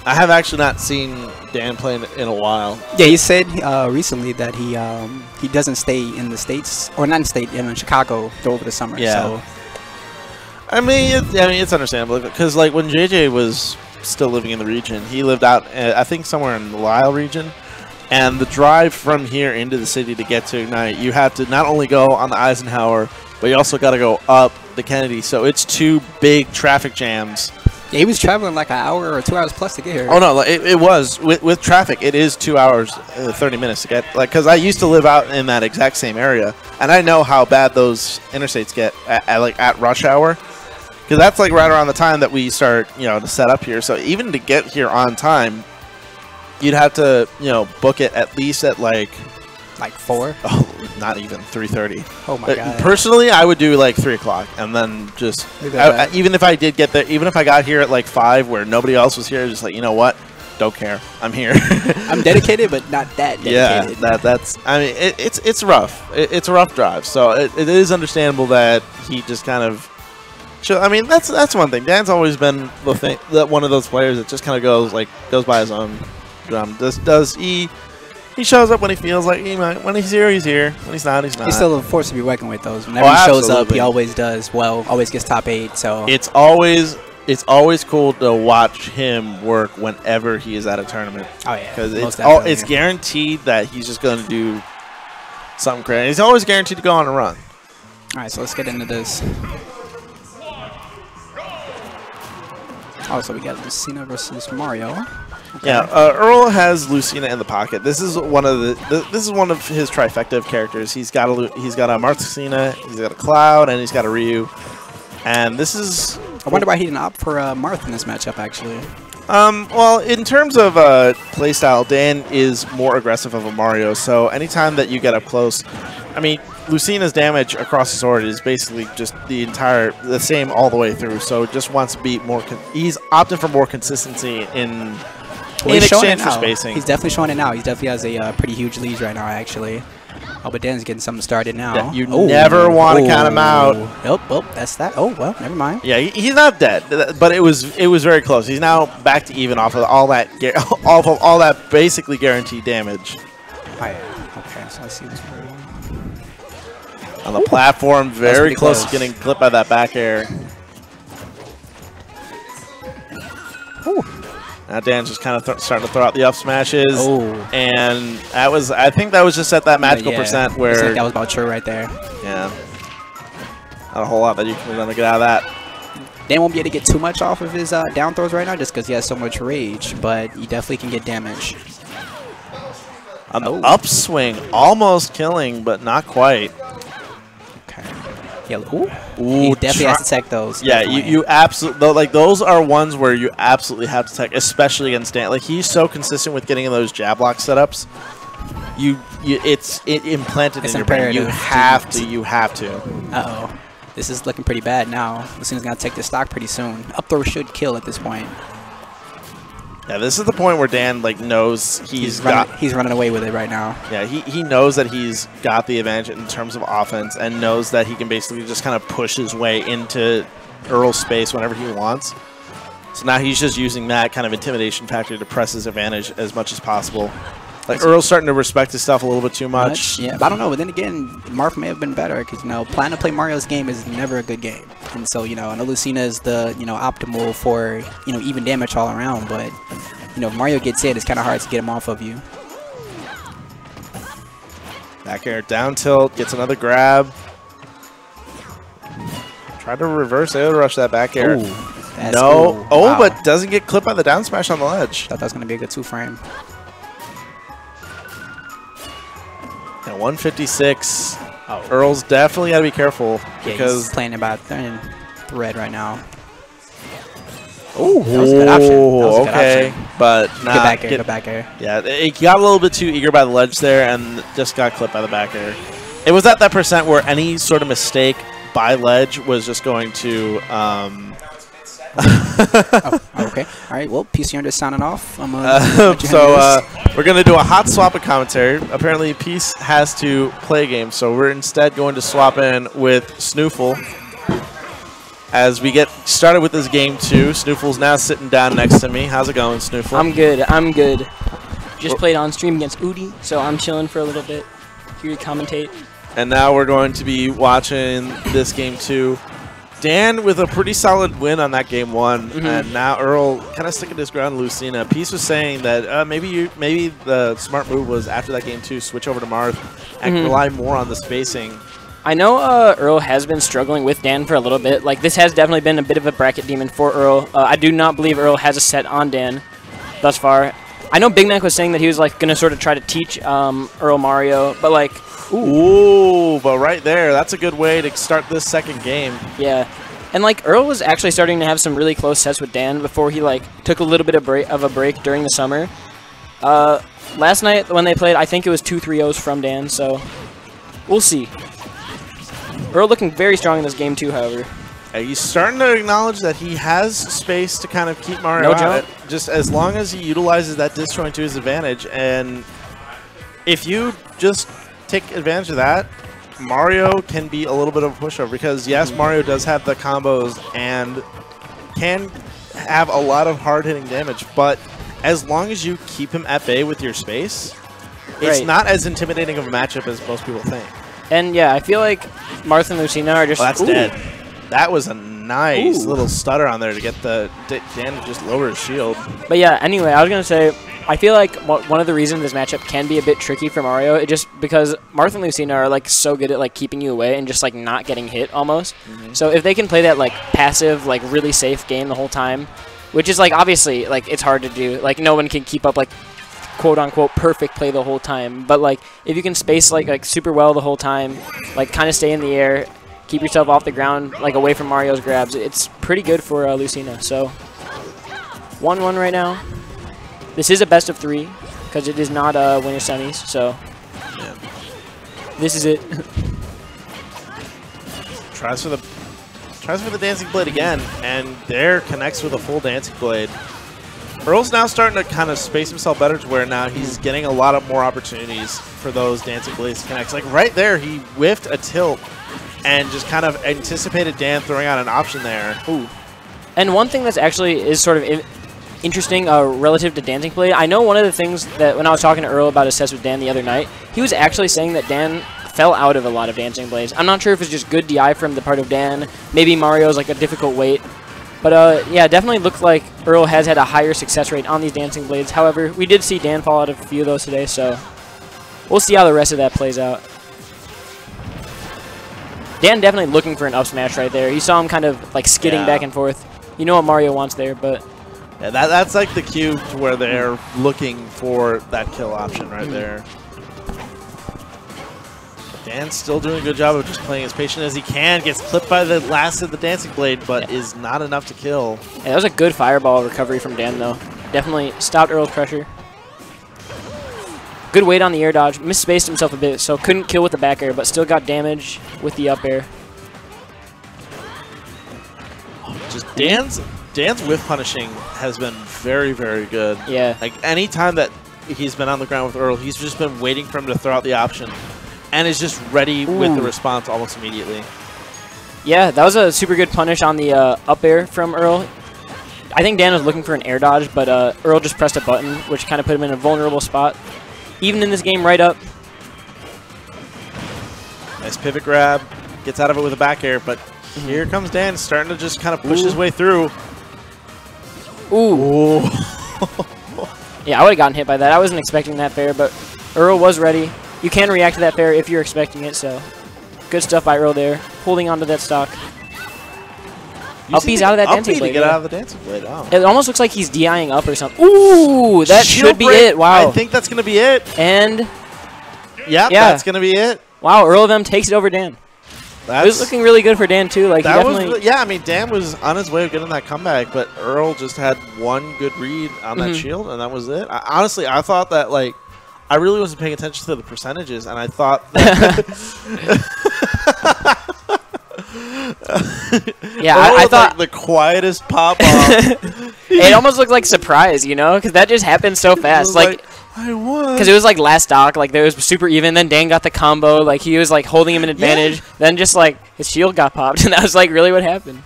I have actually not seen Dan play in a while. Yeah, he said recently that he doesn't stay in the States, or not in state, in Chicago over the summer. Yeah. So. I mean, it's understandable because like when JJ was still living in the region, he lived out, I think, somewhere in the Lisle region. And the drive from here into the city to get to Ignite, you have to not only go on the Eisenhower, but you also got to go up the Kennedy. So it's 2 big traffic jams. Yeah, he was traveling like an hour or 2 hours plus to get here. Oh no, it was with traffic. It is 2 hours, 30 minutes to get. Like, because I used to live out in that exact same area, and I know how bad those interstates get at rush hour. Because that's like right around the time that we start, to set up here. So even to get here on time, you'd have to, book it at least at like 4? Oh, not even 3:30. Oh my god. Personally, I would do like 3 o'clock, and then just even if I did get there, even if I got here at like 5, where nobody else was here, just like, you know what, don't care, I'm here. I'm dedicated, but not that dedicated. Yeah, that's. I mean, it's rough. It's a rough drive, so it is understandable that he just kind of. I mean, that's one thing. Dan's always been one of those players that just kind of goes by his own drum. He shows up when he feels like he might. When he's here, he's here. When he's not, he's not. He's still a force to be reckoned with, though. Whenever he shows up, he always does well. Always gets top 8. So it's always cool to watch him work whenever he is at a tournament. Oh yeah, because it's guaranteed that he's just going to do something crazy. He's always guaranteed to go on a run. All right, so let's get into this. Oh, so we got Lucina versus Mario. Okay. Yeah, Earl has Lucina in the pocket. This is one of his trifecta of characters. He's got a Marthsina, he's got a Cloud, and he's got a Ryu. And this is. I wonder why he didn't opt for Marth in this matchup, actually. Well, in terms of playstyle, Dan is more aggressive of a Mario. So anytime that you get up close, I mean, Lucina's damage across the sword is basically just the same all the way through. So just wants to be more. He's opting for more consistency in exchange for spacing. He's definitely showing it now. He definitely has a pretty huge lead right now, actually. Oh, but Dan's getting something started now. Yeah, you never want to count him out. Oh, that's that. Oh, well, never mind. Yeah, he's not dead, but it was very close. He's now back to even off of all that basically guaranteed damage. Oh, yeah. Okay, so let's see what's going on. On the platform, very close to getting clipped by that back air. Ooh. Now Dan's just kind of starting to throw out the up smashes. Oh. And I think that was just at that magical percent where. I think that was about true right there. Yeah. Not a whole lot that you can really get out of that. Dan won't be able to get too much off of his down throws right now just because he has so much rage, but he definitely can get damage. On the upswing, almost killing, but not quite. Okay. Yeah, he definitely has to tech those. Yeah, you absolutely, like, those are ones where you absolutely have to tech, especially against Dan. Like, he's so consistent with getting in those jab lock setups. It's implanted in your brain. You have to. Uh-oh. This is looking pretty bad now. Lucina's going to take this stock pretty soon. Up throw should kill at this point. Yeah, this is the point where Dan knows he's running away with it right now. Yeah, he knows that he's got the advantage in terms of offense and knows that he can basically just kind of push his way into Earl's space whenever he wants. So now he's just using that kind of intimidation factor to press his advantage as much as possible. Like, Earl's starting to respect his stuff a little bit too much. Yeah, but I don't know. But then again, Marth may have been better because, planning to play Mario's game is never a good game. And so, I know Lucina is the, optimal for, even damage all around. But, if Mario gets hit, it's kind of hard to get him off of you. Back air, down tilt, gets another grab. Tried to reverse air rush that back air. Ooh, no. Cool. Wow. But doesn't get clipped by the down smash on the ledge. Thought that was going to be a good 2-frame. At 156, Earl's definitely got to be careful because he's playing about thread right now. Oh, that was a good option. Okay, but not get back air. Yeah, he got a little bit too eager by the ledge there and just got clipped by the back air. It was at that percent where any sort of mistake by ledge was just going to. Okay. All right. Well, PC Under signing off. We're going to do a hot swap of commentary. Apparently, Peace has to play a game, so we're instead going to swap in with Snoofle. as we get started with this game 2. Snoofle's now sitting down next to me. How's it going, Snoofle? I'm good. I'm good. Just played on stream against Udi, so I'm chilling for a little bit. Here to commentate. And now we're going to be watching this game 2. Dan with a pretty solid win on that game 1, and now Earl kind of sticking his ground. Lucina. Peace was saying that maybe the smart move was after that game 2, switch over to Marth and rely more on the spacing. I know Earl has been struggling with Dan for a little bit. Like, this has definitely been a bit of a bracket demon for Earl. I do not believe Earl has a set on Dan thus far. I know Big Mac was saying that he was like going to sort of try to teach Earl Mario, but like, ooh, but right there, that's a good way to start this second game. Yeah. And like Earl was actually starting to have some really close sets with Dan before he like took a little bit of a break during the summer. Last night when they played, I think it was 2 3-0s from Dan, so we'll see. Earl looking very strong in this game too, however. He's starting to acknowledge that he has space to kind of keep Mario out, just as long as he utilizes that disjoint to his advantage. And if you just take advantage of that, Mario can be a little bit of a pushover, because yes, Mario does have the combos and can have a lot of hard-hitting damage, but as long as you keep him at bay with your space, it's not as intimidating of a matchup as most people think. And yeah, I feel like Marth and Lucina are just... Oh, that's dead. That was a nice little stutter on there to get the Dan to just lower his shield. But yeah, anyway, I was going to say, I feel like one of the reasons this matchup can be a bit tricky for Mario is just because Marth and Lucina are like so good at like keeping you away and just like not getting hit almost. So if they can play that like passive, like really safe game the whole time, which is like obviously like it's hard to do. Like no one can keep up like quote unquote perfect play the whole time. But like if you can space like super well the whole time, like kind of stay in the air, keep yourself off the ground, like away from Mario's grabs, it's pretty good for Lucina. So 1-1 right now. This is a best of 3 because it is not winner semis, so this is it. Tries for the Dancing Blade again, and there connects with a full Dancing Blade. Earl's now starting to kind of space himself better to where now he's getting a lot of more opportunities for those Dancing Blades to connect. Like right there, he whiffed a tilt and just kind of anticipated Dan throwing out an option there. Ooh. And one thing that's actually is sort of interesting relative to Dancing Blade, I know one of the things that when I was talking to Earl about his sets with Dan the other night, he was actually saying that Dan fell out of a lot of Dancing Blades. I'm not sure if it's just good DI from the part of Dan. Maybe Mario's like a difficult weight. But yeah, definitely looked like Earl has had a higher success rate on these Dancing Blades. However, we did see Dan fall out of a few of those today, so we'll see how the rest of that plays out. Dan definitely looking for an up smash right there. You saw him kind of like skidding back and forth. You know what Mario wants there, but... Yeah, that's like the cue to where they're looking for that kill option right there. Dan's still doing a good job of just playing as patient as he can. Gets clipped by the last of the Dancing Blade, but is not enough to kill. Yeah, that was a good fireball recovery from Dan, though. Definitely stopped Earl's pressure. Good weight on the air dodge. Misspaced himself a bit, so couldn't kill with the back air, but still got damage with the up air. Just Dan's whiff punishing has been very, very good. Yeah. Like any time that he's been on the ground with Earl, he's just been waiting for him to throw out the option and is just ready with the response almost immediately. Yeah, that was a super good punish on the up air from Earl. I think Dan was looking for an air dodge, but Earl just pressed a button, which kind of put him in a vulnerable spot. Even in this game, right up. Nice pivot grab. Gets out of it with a back air, but here comes Dan, starting to just kind of push his way through. Ooh. Yeah, I would have gotten hit by that. I wasn't expecting that fair, but Earl was ready. You can react to that fair if you're expecting it, so good stuff by Earl there, holding onto that stock. Up B's out of that Dancing Blade. Get out of the Dancing Blade. Oh. It almost looks like he's DIing up or something. Ooh, that should be it. Wow. I think that's going to be it. And yeah, that's going to be it. Wow, Earl of them takes it over Dan. It was looking really good for Dan, too. Like, that was, yeah, I mean, Dan was on his way of getting that comeback, but Earl just had one good read on that shield, and that was it. Honestly, I thought that, like, I really wasn't paying attention to the percentages, and I thought that yeah, I thought like the quietest pop off. It almost looked like surprise, you know, because that just happened so fast. Like I won. Because it was like last stock, like there was super even. Then Dan got the combo, like he was like holding him an advantage. Then just like his shield got popped, and that was like really what happened.